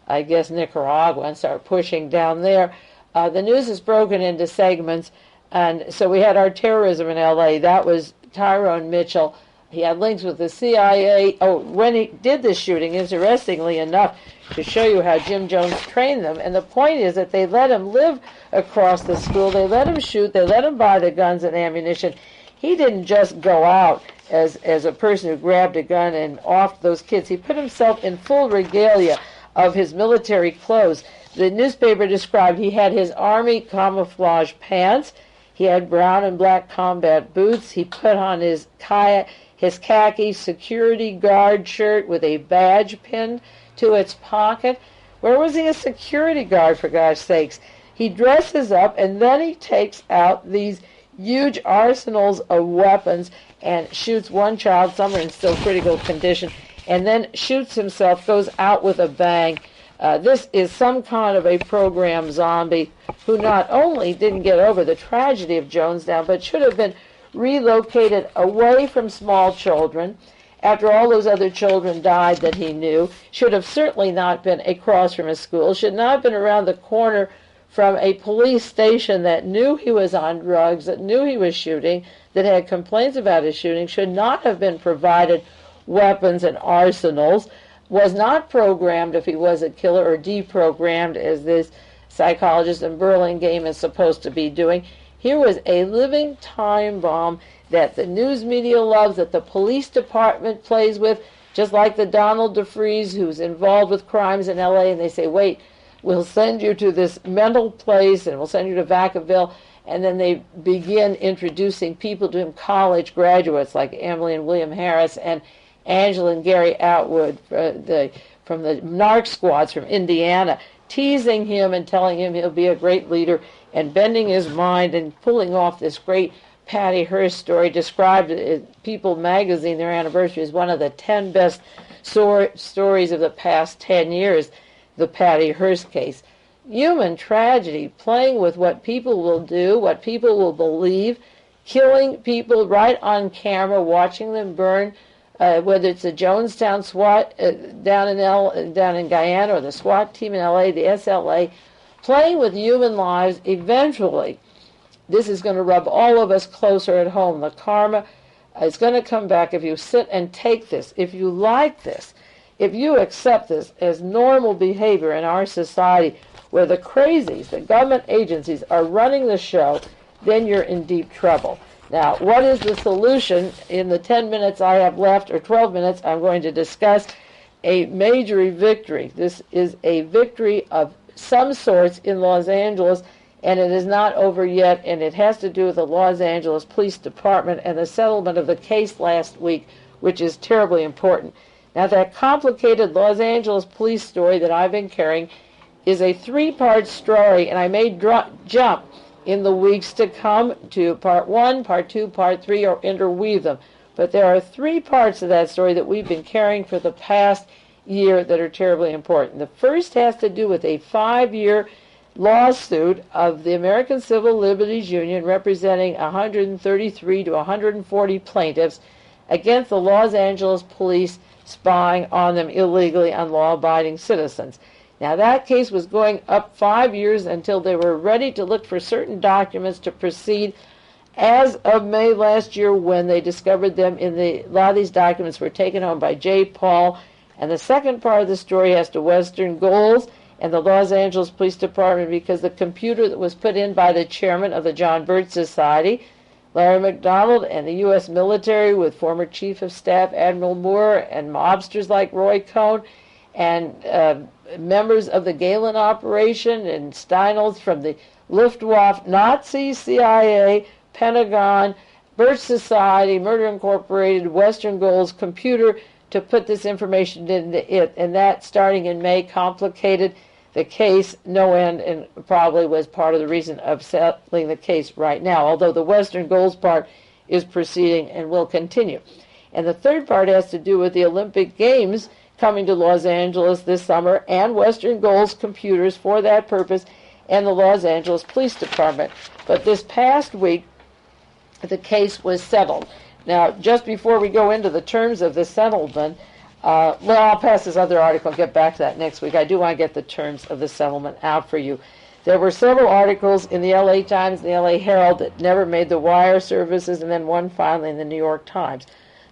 [SPEAKER 1] I guess, Nicaragua and start pushing down there. The news is broken into segments, and so we had our terrorism in L.A. That was Tyrone Mitchell. He had links with the CIA. Oh, when he did this shooting, interestingly enough, to show you how Jim Jones trained them, and the point is that they let him live across the school, they let him shoot, they let him buy the guns and ammunition. He didn't just go out as a person who grabbed a gun and offed those kids. He put himself in full regalia of his military clothes. The newspaper described he had his army camouflage pants, he had brown and black combat boots, he put on his khaki security guard shirt with a badge pinned to its pocket. Where was he a security guard, for gosh sakes? He dresses up, and then he takes out these huge arsenals of weapons and shoots one child, some are in still critical condition, and then shoots himself, goes out with a bang. This is some kind of a program zombie who not only didn't get over the tragedy of Jonestown, but should have been relocated away from small children after all those other children died that he knew, should have certainly not been across from a school, should not have been around the corner from a police station that knew he was on drugs, that knew he was shooting, that had complaints about his shooting, should not have been provided weapons and arsenals, was not programmed if he was a killer, or deprogrammed as this psychologist in Burlingame is supposed to be doing. Here was a living time bomb that the news media loves, that the police department plays with, just like the Donald DeFreeze who's involved with crimes in L.A., and they say, wait, we'll send you to this mental place, and we'll send you to Vacaville, and then they begin introducing people to him, college graduates like Emily and William Harris and Angela and Gary Atwood from the narc squads from Indiana, teasing him and telling him he'll be a great leader, and bending his mind and pulling off this great Patty Hearst story, described in People magazine, their anniversary, as one of the 10 best stories of the past 10 years, the Patty Hearst case. Human tragedy, playing with what people will do, what people will believe, killing people right on camera, watching them burn, whether it's the Jonestown SWAT down in Guyana, or the SWAT team in LA, the SLA, playing with human lives. Eventually, this is going to rub all of us closer at home. The karma is going to come back if you sit and take this, if you like this, if you accept this as normal behavior in our society, where the crazies, the government agencies, are running the show, then you're in deep trouble. Now, what is the solution? In the 10 minutes I have left, or 12 minutes, I'm going to discuss a major victory. This is a victory of some sorts in Los Angeles, and it is not over yet, and it has to do with the Los Angeles Police Department and the settlement of the case last week, which is terribly important. Now, that complicated Los Angeles police story that I've been carrying is a three-part story, and I may jump in the weeks to come to part 1, part 2, part 3, or interweave them. But there are 3 parts of that story that we've been carrying for the past year that are terribly important. The first has to do with a 5-year lawsuit of the American Civil Liberties Union, representing 133 to 140 plaintiffs, against the Los Angeles police spying on them illegally on law-abiding citizens. Now, that case was going up 5 years until they were ready to look for certain documents to proceed as of May last year, when they discovered them a lot of these documents were taken home by J. Paul. And the second part of the story has to Western goals and the Los Angeles Police Department because the computer that was put in by the chairman of the John Birch Society, Larry McDonald, and the U.S. military with former Chief of Staff Admiral Moore and mobsters like Roy Cohn and members of the Galen operation and Steinholz from the Luftwaffe, Nazi, CIA, Pentagon, Birch Society, Murder Incorporated, Western Goals computer to put this information into it, and that, starting in May, complicated the case no end and probably was part of the reason of settling the case right now, although the Western Goals part is proceeding and will continue. And the third part has to do with the Olympic Games coming to Los Angeles this summer and Western Goals computers for that purpose and the Los Angeles Police Department. But this past week, the case was settled. Now, just before we go into the terms of the settlement, I'll pass this other article and get back to that next week. I do want to get the terms of the settlement out for you. There were several articles in the LA Times and the LA Herald that never made the wire services, and then one finally in the New York Times.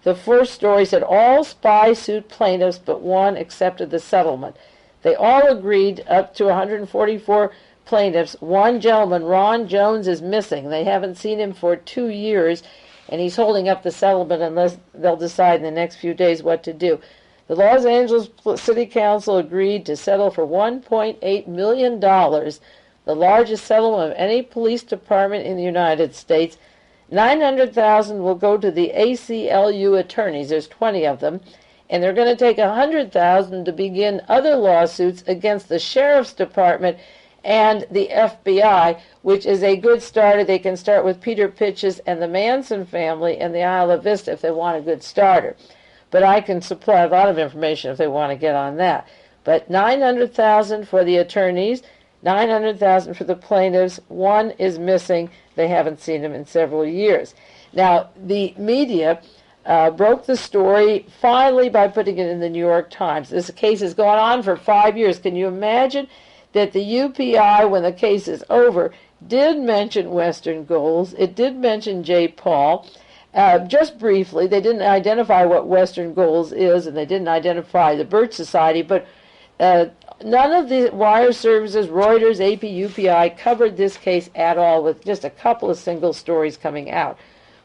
[SPEAKER 1] The first story said all spy suit plaintiffs but one accepted the settlement. They all agreed, up to 144 plaintiffs. One gentleman, Ron Jones, is missing. They haven't seen him for 2 years, and he's holding up the settlement unless they'll decide in the next few days what to do. The Los Angeles City Council agreed to settle for $1.8 million, the largest settlement of any police department in the United States. $900,000 will go to the ACLU attorneys. There's 20 of them, and they're going to take $100,000 to begin other lawsuits against the Sheriff's Department and the FBI, which is a good starter. They can start with Peter Pitches and the Manson family and the Isla Vista if they want a good starter. But I can supply a lot of information if they want to get on that. But $900,000 for the attorneys, $900,000 for the plaintiffs. One is missing. They haven't seen him in several years. Now, the media broke the story finally by putting it in the New York Times. This case has gone on for 5 years. Can you imagine that the UPI, when the case is over, did mention Western Goals? It did mention J. Paul. Just briefly, they didn't identify what Western Goals is, and they didn't identify the Birch Society, but none of the wire services, Reuters, AP, UPI, covered this case at all, with just a couple of single stories coming out.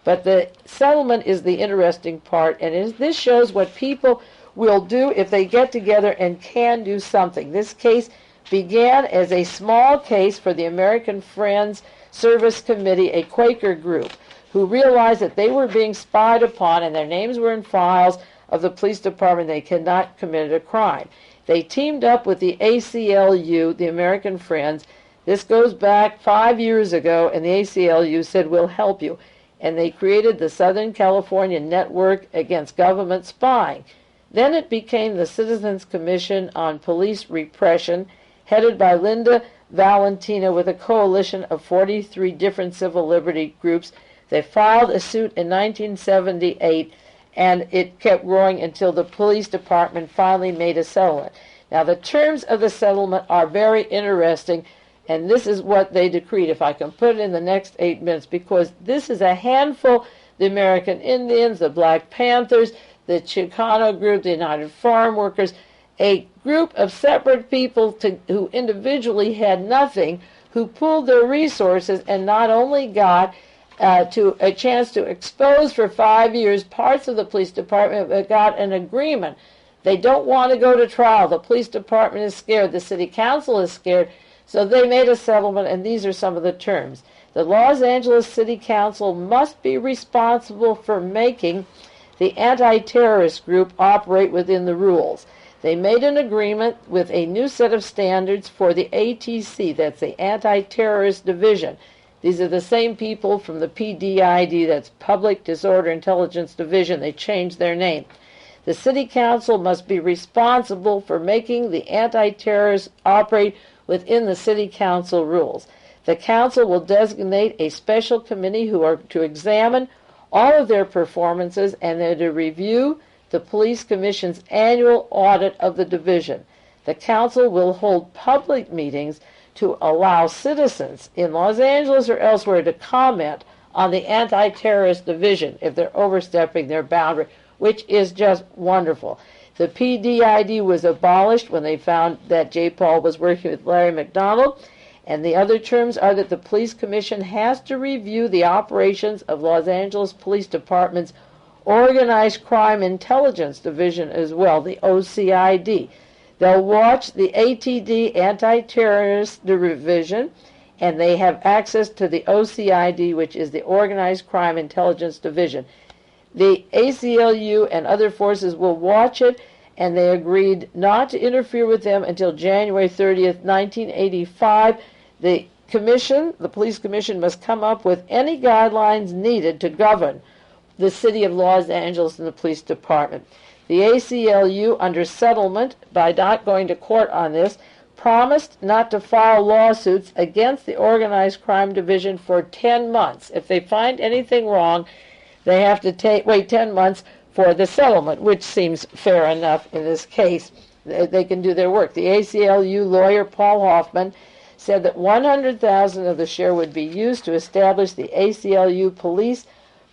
[SPEAKER 1] But the settlement is the interesting part, and this shows what people will do if they get together and can do something. This case began as a small case for the American Friends Service Committee, a Quaker group, who realized that they were being spied upon and their names were in files of the police department. They could not commit a crime. They teamed up with the ACLU, the American Friends. This goes back 5 years ago, and the ACLU said, we'll help you. And they created the Southern California Network Against Government Spying. Then it became the Citizens Commission on Police Repression, headed by Linda Valentina, with a coalition of 43 different civil liberty groups. They filed a suit in 1978, and it kept growing until the police department finally made a settlement. Now, the terms of the settlement are very interesting, and this is what they decreed, if I can put it in the next 8 minutes, because this is a handful: the American Indians, the Black Panthers, the Chicano group, the United Farm Workers, a group of separate people who individually had nothing, who pooled their resources and not only got to a chance to expose for 5 years parts of the police department, but got an agreement. They don't want to go to trial. The police department is scared. The city council is scared. So they made a settlement, and these are some of the terms. The Los Angeles City Council must be responsible for making the anti-terrorist group operate within the rules. They made an agreement with a new set of standards for the ATC, that's the Anti-Terrorist Division. These are the same people from the PDID, that's Public Disorder Intelligence Division. They changed their name. The City Council must be responsible for making the anti-terrorists operate within the City Council rules. The Council will designate a special committee who are to examine all of their performances, and they're to review the Police Commission's annual audit of the division. The Council will hold public meetings to allow citizens in Los Angeles or elsewhere to comment on the anti-terrorist division if they're overstepping their boundary, which is just wonderful. The PDID was abolished when they found that J. Paul was working with Larry McDonald. And the other terms are that the Police Commission has to review the operations of Los Angeles Police Department's Organized Crime Intelligence Division as well, the OCID. They'll watch the ATD Anti-Terrorist Division, and they have access to the OCID, which is the Organized Crime Intelligence Division. The ACLU and other forces will watch it, and they agreed not to interfere with them until January 30th, 1985. The commission, the police commission, must come up with any guidelines needed to govern the city of Los Angeles and the police department. The ACLU, under settlement, by not going to court on this, promised not to file lawsuits against the Organized Crime Division for 10 months. If they find anything wrong, they have to wait 10 months for the settlement, which seems fair enough in this case. They can do their work. The ACLU lawyer, Paul Hoffman, said that $100,000 of the share would be used to establish the ACLU Police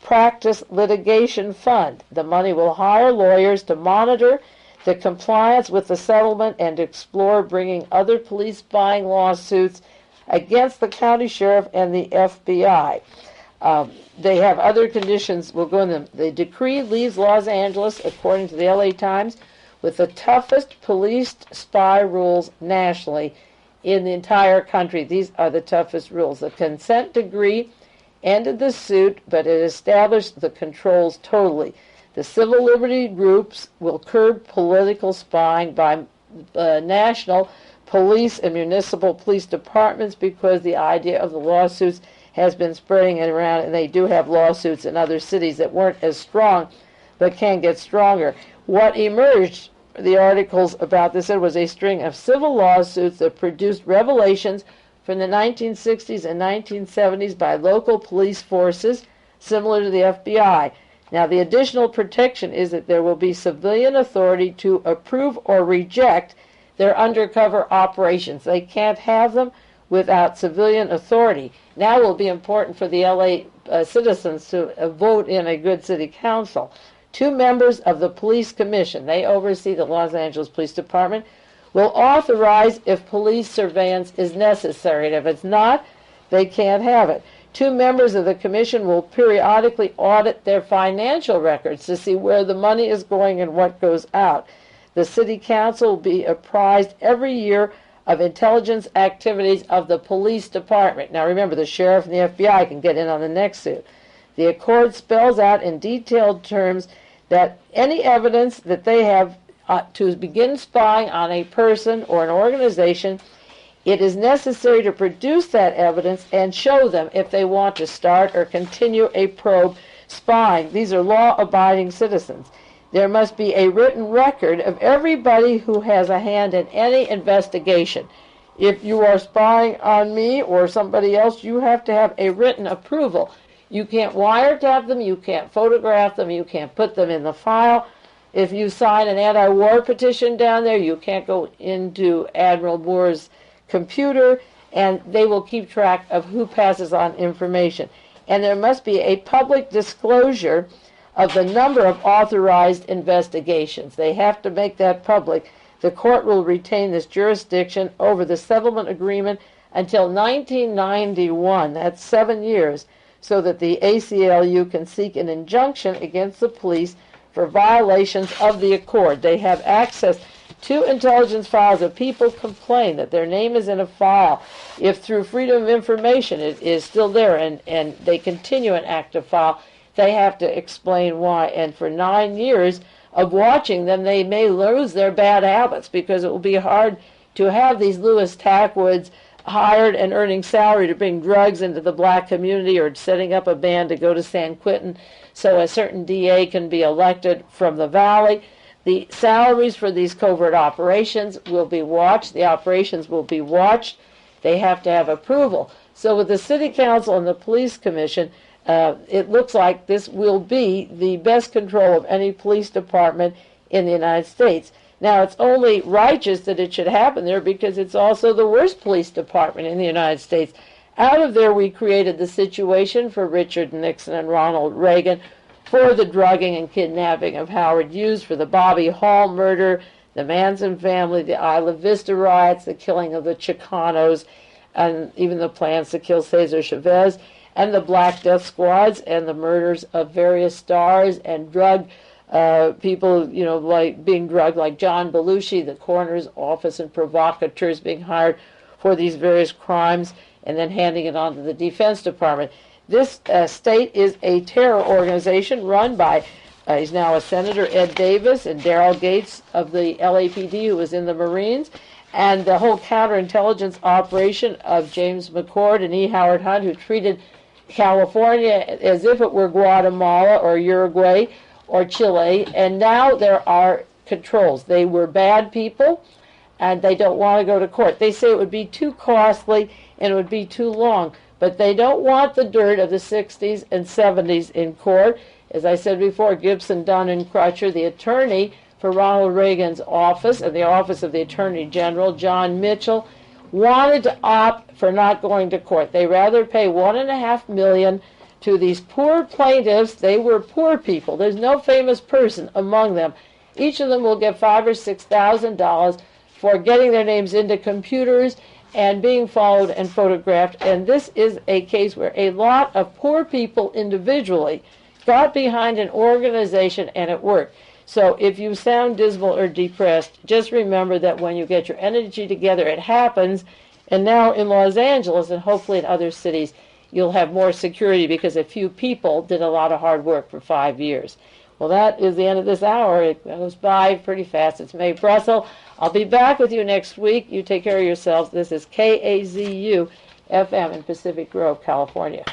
[SPEAKER 1] Practice Litigation Fund. The money will hire lawyers to monitor the compliance with the settlement and explore bringing other police spying lawsuits against the county sheriff and the FBI. They have other conditions. We'll go in them. The decree leaves Los Angeles, according to the LA Times, with the toughest police spy rules nationally in the entire country. These are the toughest rules. The consent decree ended the suit, but it established the controls totally. The civil liberty groups will curb political spying by national police and municipal police departments, because the idea of the lawsuits has been spreading it around, and they do have lawsuits in other cities that weren't as strong but can get stronger. What emerged, the articles about this said, was a string of civil lawsuits that produced revelations from the 1960s and 1970s by local police forces similar to the FBI. Now, the additional protection is that there will be civilian authority to approve or reject their undercover operations. They can't have them without civilian authority. Now it will be important for the LA citizens to vote in a good city council. 2 members of the police commission, they oversee the Los Angeles Police Department, will authorize if police surveillance is necessary. And if it's not, they can't have it. 2 members of the commission will periodically audit their financial records to see where the money is going and what goes out. The city council will be apprised every year of intelligence activities of the police department. Now remember, the sheriff and the FBI can get in on the next suit. The accord spells out in detailed terms that any evidence that they have to begin spying on a person or an organization, it is necessary to produce that evidence and show them if they want to start or continue a probe spying. These are law-abiding citizens. There must be a written record of everybody who has a hand in any investigation. If you are spying on me or somebody else, you have to have a written approval. You can't wiretap them, you can't photograph them, you can't put them in the file. If you sign an anti-war petition down there, you can't go into Admiral Moore's computer, and they will keep track of who passes on information. And there must be a public disclosure of the number of authorized investigations. They have to make that public. The court will retain this jurisdiction over the settlement agreement until 1991. That's 7 years, so that the ACLU can seek an injunction against the police for violations of the accord. They have access to intelligence files. If people complain that their name is in a file, if through freedom of information it is still there and they continue an active file, they have to explain why. And for 9 years of watching them, they may lose their bad habits, because it will be hard to have these Louis Tackwoods hired and earning salary to bring drugs into the black community, or setting up a band to go to San Quentin so a certain DA can be elected from the valley. The salaries for these covert operations will be watched. The operations will be watched. They have to have approval. So with the city council and the police commission, it looks like this will be the best control of any police department in the United States. Now, it's only righteous that it should happen there, because it's also the worst police department in the United States. Out of there, we created the situation for Richard Nixon and Ronald Reagan, for the drugging and kidnapping of Howard Hughes, for the Bobby Hall murder, the Manson family, the Isla Vista riots, the killing of the Chicanos, and even the plans to kill Cesar Chavez, and the Black Death Squads, and the murders of various stars and drug people, like being drugged, like John Belushi, the coroner's office, and provocateurs being hired for these various crimes, and then handing it on to the Defense Department. This state is a terror organization run by, he's now a Senator, Ed Davis, and Daryl Gates of the LAPD, who was in the Marines, and the whole counterintelligence operation of James McCord and E. Howard Hunt, who treated California as if it were Guatemala or Uruguay or Chile, and now there are controls. They were bad people, and they don't want to go to court. They say it would be too costly and it would be too long, but they don't want the dirt of the 60s and 70s in court. As I said before, Gibson, Dunn, and Crutcher, the attorney for Ronald Reagan's office and the office of the Attorney General, John Mitchell, wanted to opt for not going to court. They rather pay $1.5 million to these poor plaintiffs. They were poor people. There's no famous person among them. Each of them will get $5,000 or $6,000 for getting their names into computers and being followed and photographed. And this is a case where a lot of poor people individually got behind an organization and it worked. So if you sound dismal or depressed, just remember that when you get your energy together, it happens. And now in Los Angeles and hopefully in other cities, you'll have more security because a few people did a lot of hard work for 5 years. Well, that is the end of this hour. It goes by pretty fast. It's Mae Brussell. I'll be back with you next week. You take care of yourselves. This is KAZU FM in Pacific Grove, California.